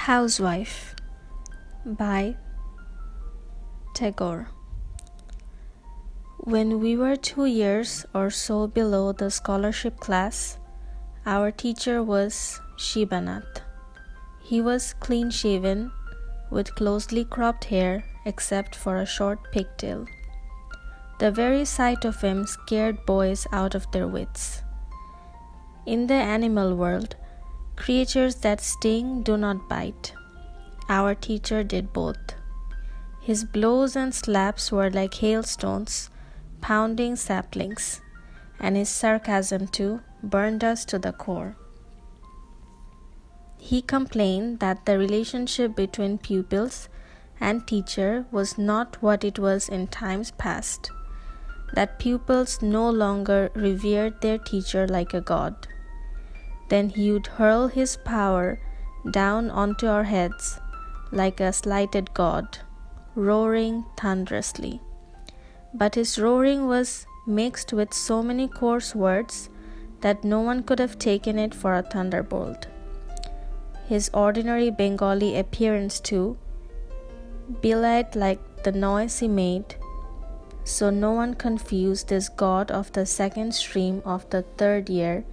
Housewife by Tagore. When we were 2 years or so below the scholarship class, our teacher was Rabindranath. He was clean-shaven, with closely cropped hair except for a short pigtail. The very sight of him scared boys out of their wits. In the animal world, creatures that sting do not bite. Our teacher did both. His blows and slaps were like hailstones, pounding saplings, and his sarcasm too burned us to the core. He complained that the relationship between pupils and teacher was not what it was in times past, that pupils no longer revered their teacher like a god. Then he would hurl his power down onto our heads like a slighted god, roaring thunderously. But his roaring was mixed with so many coarse words that no one could have taken it for a thunderbolt. His ordinary Bengali appearance too belied like the noise he made, so no one confused this god of the second stream of the third year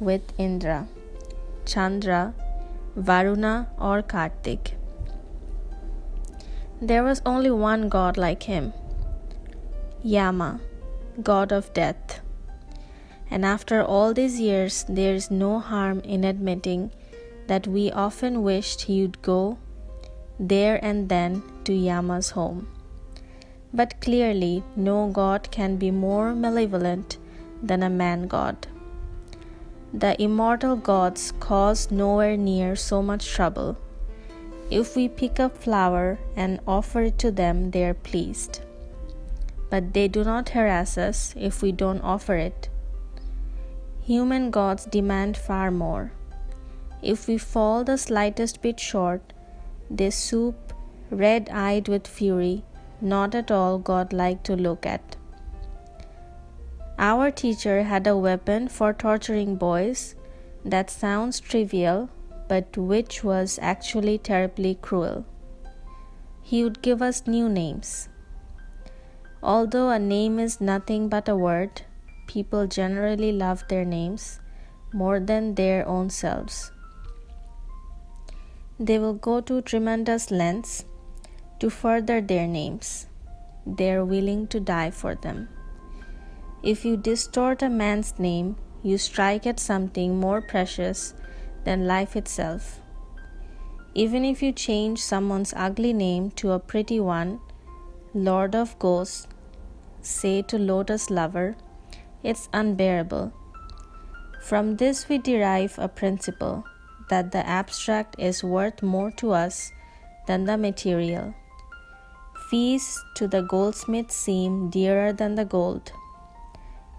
with Indra, Chandra, Varuna or Kartik. There was only one god like him, Yama, god of death. And after all these years, there is no harm in admitting that we often wished he would go there and then to Yama's home. But clearly, no god can be more malevolent than a man god. The immortal gods cause nowhere near so much trouble. If we pick up flower and offer it to them, they are pleased. But they do not harass us if we don't offer it. Human gods demand far more. If we fall the slightest bit short, they swoop, red-eyed with fury, not at all godlike to look at. Our teacher had a weapon for torturing boys that sounds trivial, but which was actually terribly cruel. He would give us new names. Although a name is nothing but a word, people generally love their names more than their own selves. They will go to tremendous lengths to further their names. They are willing to die for them. If you distort a man's name, you strike at something more precious than life itself. Even if you change someone's ugly name to a pretty one, Lord of Ghosts, say to Lotus Lover, it's unbearable. From this we derive a principle that the abstract is worth more to us than the material. Fees to the goldsmith seem dearer than the gold.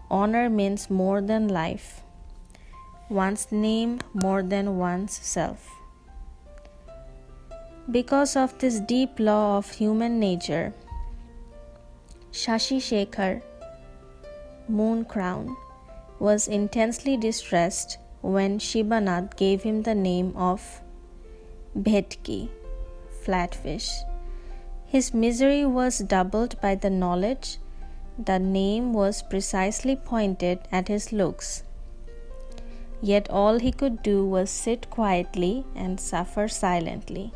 Honor means more than life, one's name more than one's self. Because of this deep law of human nature, Shashi Shekhar, Moon Crown, was intensely distressed when Rabindranath gave him the name of Bhetki, flatfish. His misery was doubled by the knowledge the name was precisely pointed at his looks. Yet all he could do was sit quietly and suffer silently.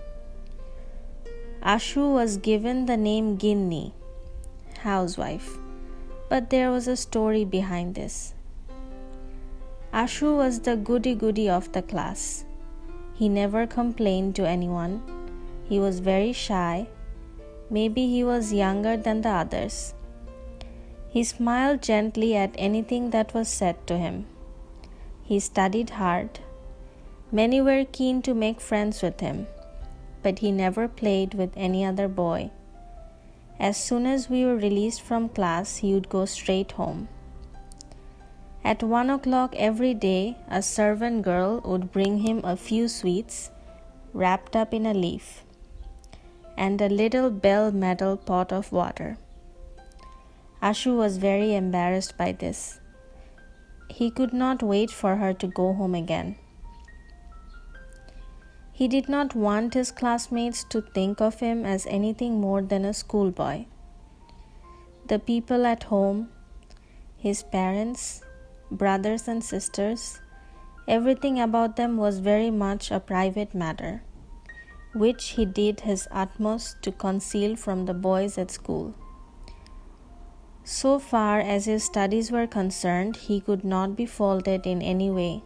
Ashu was given the name Ginni, housewife, but there was a story behind this. Ashu was the goody-goody of the class. He never complained to anyone. He was very shy. Maybe he was younger than the others. He smiled gently at anything that was said to him. He studied hard. Many were keen to make friends with him, but he never played with any other boy. As soon as we were released from class, he would go straight home. At 1 o'clock every day, a servant girl would bring him a few sweets wrapped up in a leaf and a little bell-metal pot of water. Ashu was very embarrassed by this. He could not wait for her to go home again. He did not want his classmates to think of him as anything more than a schoolboy. The people at home, his parents, brothers and sisters, everything about them was very much a private matter, which he did his utmost to conceal from the boys at school. So far as his studies were concerned, he could not be faulted in any way.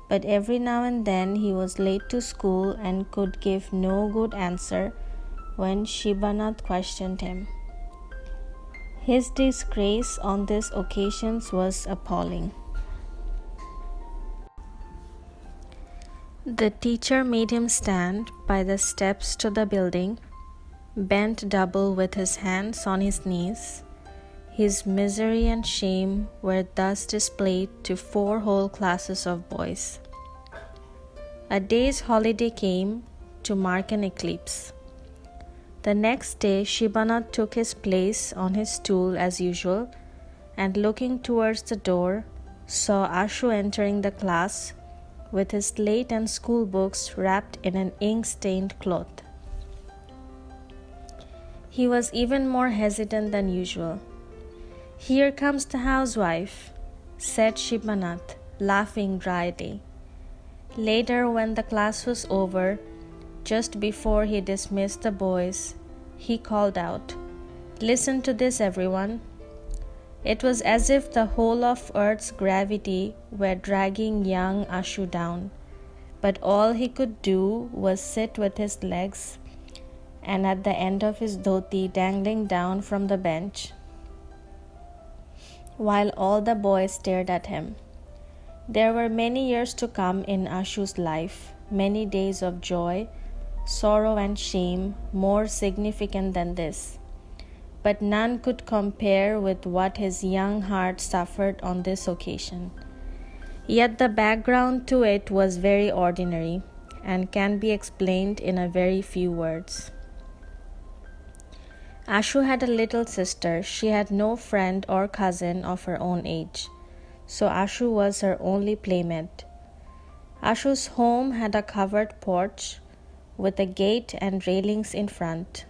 But every now and then he was late to school and could give no good answer when Shibanath questioned him. His disgrace on these occasions was appalling. The teacher made him stand by the steps to the building, bent double with his hands on his knees. His misery and shame were thus displayed to 4 whole classes of boys. A day's holiday came to mark an eclipse. The next day, Shibanath took his place on his stool as usual, and looking towards the door, saw Ashu entering the class with his slate and school books wrapped in an ink-stained cloth. He was even more hesitant than usual. "Here comes the housewife," said Shibanath, laughing dryly. Later, when the class was over, just before he dismissed the boys, he called out, "Listen to this, everyone." It was as if the whole of Earth's gravity were dragging young Ashu down, but all he could do was sit with his legs and at the end of his dhoti dangling down from the bench, while all the boys stared at him. There were many years to come in Ashu's life, many days of joy, sorrow and shame more significant than this, but none could compare with what his young heart suffered on this occasion. Yet the background to it was very ordinary and can be explained in a very few words. Ashu had a little sister. She had no friend or cousin of her own age, so Ashu was her only playmate. Ashu's home had a covered porch with a gate and railings in front.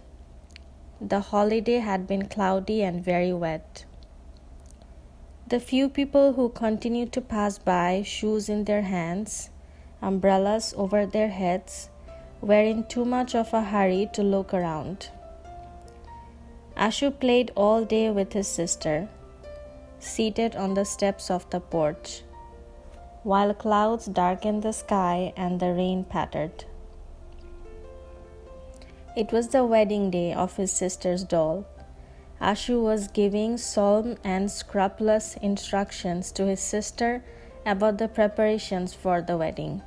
The holiday had been cloudy and very wet. The few people who continued to pass by, shoes in their hands, umbrellas over their heads, were in too much of a hurry to look around. Ashu played all day with his sister, seated on the steps of the porch, while clouds darkened the sky and the rain pattered. It was the wedding day of his sister's doll. Ashu was giving solemn and scrupulous instructions to his sister about the preparations for the wedding.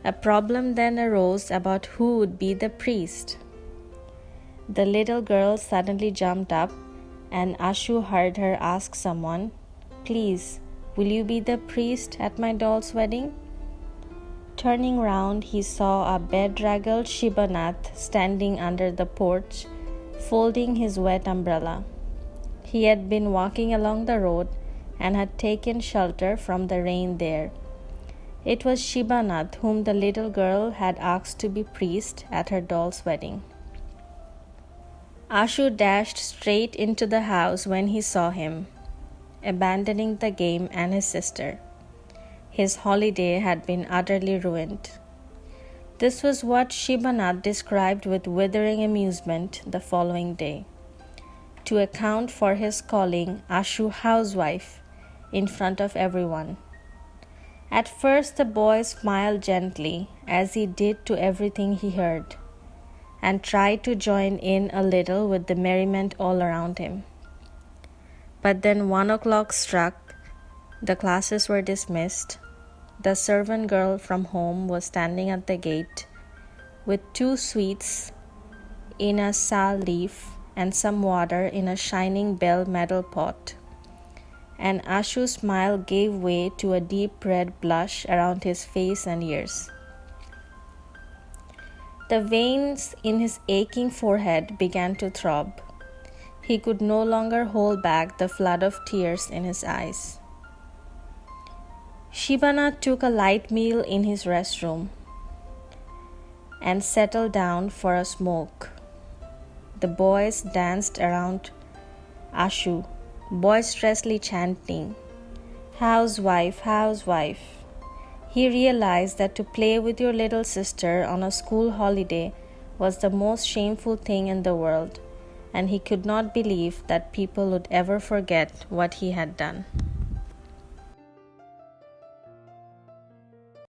A problem then arose about who would be the priest. The little girl suddenly jumped up, and Ashu heard her ask someone, "Please, will you be the priest at my doll's wedding?" Turning round, he saw a bedraggled Shibanath standing under the porch, folding his wet umbrella. He had been walking along the road and had taken shelter from the rain there. It was Shibanath whom the little girl had asked to be priest at her doll's wedding. Ashu dashed straight into the house when he saw him, abandoning the game and his sister. His holiday had been utterly ruined. This was what Shibanath described with withering amusement the following day, to account for his calling Ashu housewife in front of everyone. At first the boy smiled gently, as he did to everything he heard, and tried to join in a little with the merriment all around him. But then 1 o'clock struck, the classes were dismissed, the servant girl from home was standing at the gate with 2 sweets in a sal leaf and some water in a shining bell metal pot, and Ashu's smile gave way to a deep red blush around his face and ears. The veins in his aching forehead began to throb. He could no longer hold back the flood of tears in his eyes. Shibanath took a light meal in his restroom. and settled down for a smoke. The boys danced around Ashu, boisterously chanting, "Housewife, housewife." He realized that to play with your little sister on a school holiday was the most shameful thing in the world, and he could not believe that people would ever forget what he had done.